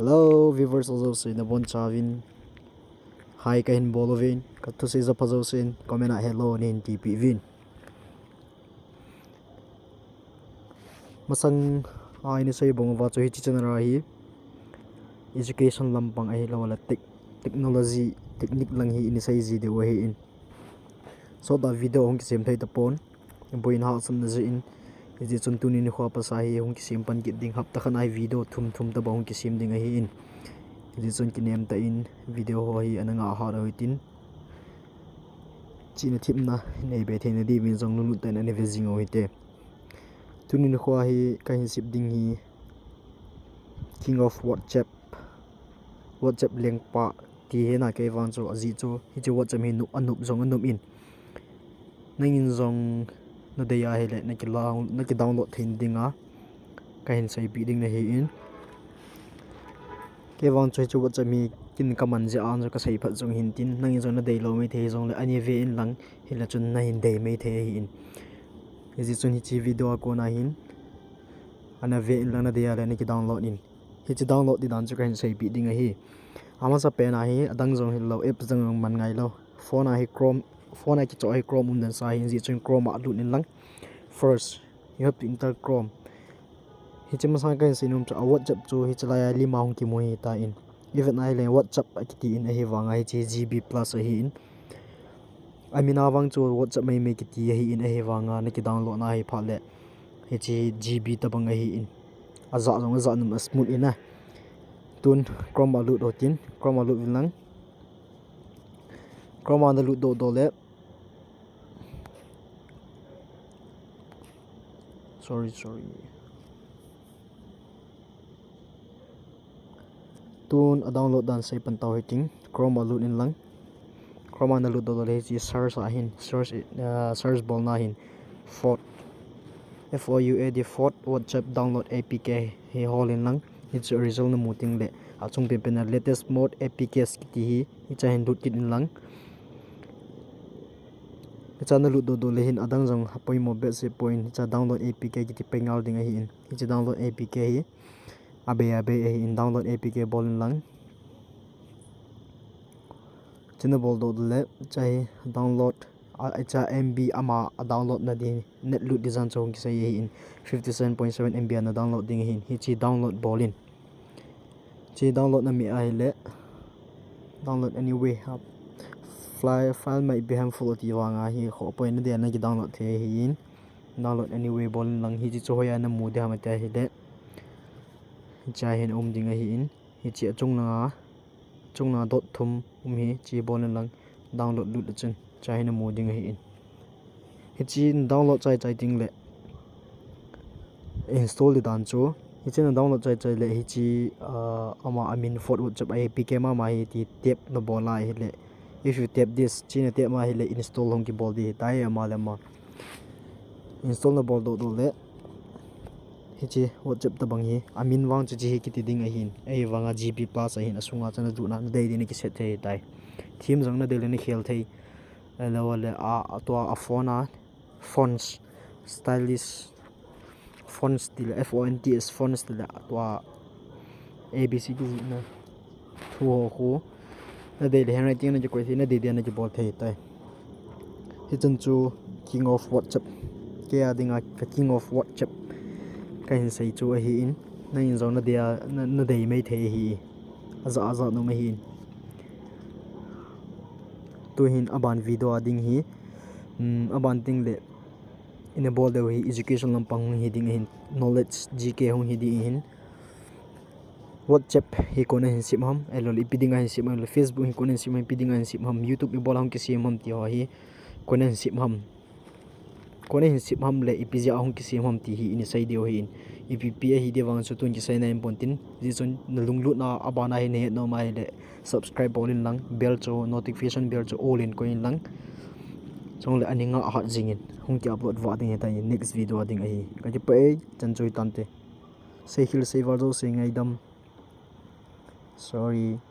Hello viewers also say na bon chavin hi kahin bolovin kathu se za phazo sin comment hello nin tp vin masang ai ni sei bong wa cho hi chana hi education lampang ai lawala technology technique lang hi ni sei ji de wa hi in so da video hong ki sem thai ta pon boin ha sam na je in ji chun tu ni khwa pa sa hi hong ki sem pan ki ding hap ta khan ai video thum ta ba hong ki sem ding hi in ji chun ki nem ta in video ho hi ananga ha ro tin china thim na nei be the na di min jong nu ta na ne vejing ho ite tunin khwa hi ka hin sip ding hi king of whatsapp leng pa ti he na ke wan cho aji cho hi chu whatsapp hi nu anup jong anup in nangin jong no de ya hele na ki download thin dinga ka hin sai bi ding na hi in ke wan cho chu whatsapp mi kin kaman je an ka sai phat jong hin tin nangin jong na de lo me the jong le ani ve in lang hila chun na hin de me the hi in ji chun hi chi video ko na hin ana ve in lang na de ya le na ki download in hi chi download di dan chu ka hin sai bi ding a hi ama sa pe na hi adang jong hin lo app jong man ngai lo phone a hi chrome phone a ki cho ai chrome dan sa hin ji chun chrome a lu nin lang first you have to enter chrome hi chi ma sa ka sin um cha whatsapp chu hi chala li ma hong ki mo hi ta in even ai le whatsapp a ki ti in a hi wanga hi chi gb plus a hi in amina wang chu whatsapp mai me ki ti hi in a hi wanga na ki download na hi pha le hi chi gb ta bang a hi in aza jong aza num smooth ina tun chrome a lu do tin chrome a lu lang chrome a lu do le sorry tun a download dan sai pan taw hiting chrome a lu in lang chrome a lu do le chi search a hin search bol na hin FOUAD WhatsApp download APK he hol in lang it's original na muting le achung pe na latest mode APKs ki hi icha hin dut kit in lang icha na lu do le hin adang jong hapoi mobile se point icha download APK ki ti pengal ding a hi in icha download APK hi abe in download APK bol in lang china bol do le chai download acha MB ama download na din net load design chong ki sai in 57.7 MB na download ding hin hi chi download bolin chi download na mi ai le download anyway file might be harmful ti wanga hi kho point na de na ki download the hi in download anyway bolin lang hi chi choya na mu de ha ma ta hi de cha hin ding a hi in hi chi chung na dot thum hi chi bolin lang download lut chun China moding hi in hi chi download chai ting le install di dan chu hi chen download chai le hi chi ama amin forward chap apk ma hi ti tap no bola hi le if you tap this china tap ma hi le install hong ki bol di tai ama le ma install no bol do le hi chi whatsapp ta bang hi amin wang chi hi ki ti ding a hin ei wanga gb plus a hin asunga chana du na dei din ki set thei tai theme jang na de le ni khel thei lawale a fonts stylish fonts til fonts fonts til atwa abcd na thu na de handwriting na ji ko thina de na ji bol thei tai hi chen chu king of whatsapp ke adinga king of whatsapp ka hin sei chu a hi in na in zong na de mai thei hi aza no ma hi to hin aban video ading hi aban ting le in a bol de hi education lampang hi ding hin knowledge gk hong hi di hin whatsapp hi kona hin sim ham elol ipidinga hin sim ham facebook hi kona sim ham pidinga hin sim ham youtube bol hong ki sim ham ti ho hi kona hin sim ham le ipija hong ki sim ham ti hi in sai dio hin ipp hi de wang chu tun ki sai na important ji chun lunglu na abana hi ne no mai le subscribe bolin lang bell cho notification bell cho all in coin lang chong le aninga hat jingin hong ki upload wa ding ta next video ding ai ka ji pe chan choi tante sei hil sei war do sei ngai dam sorry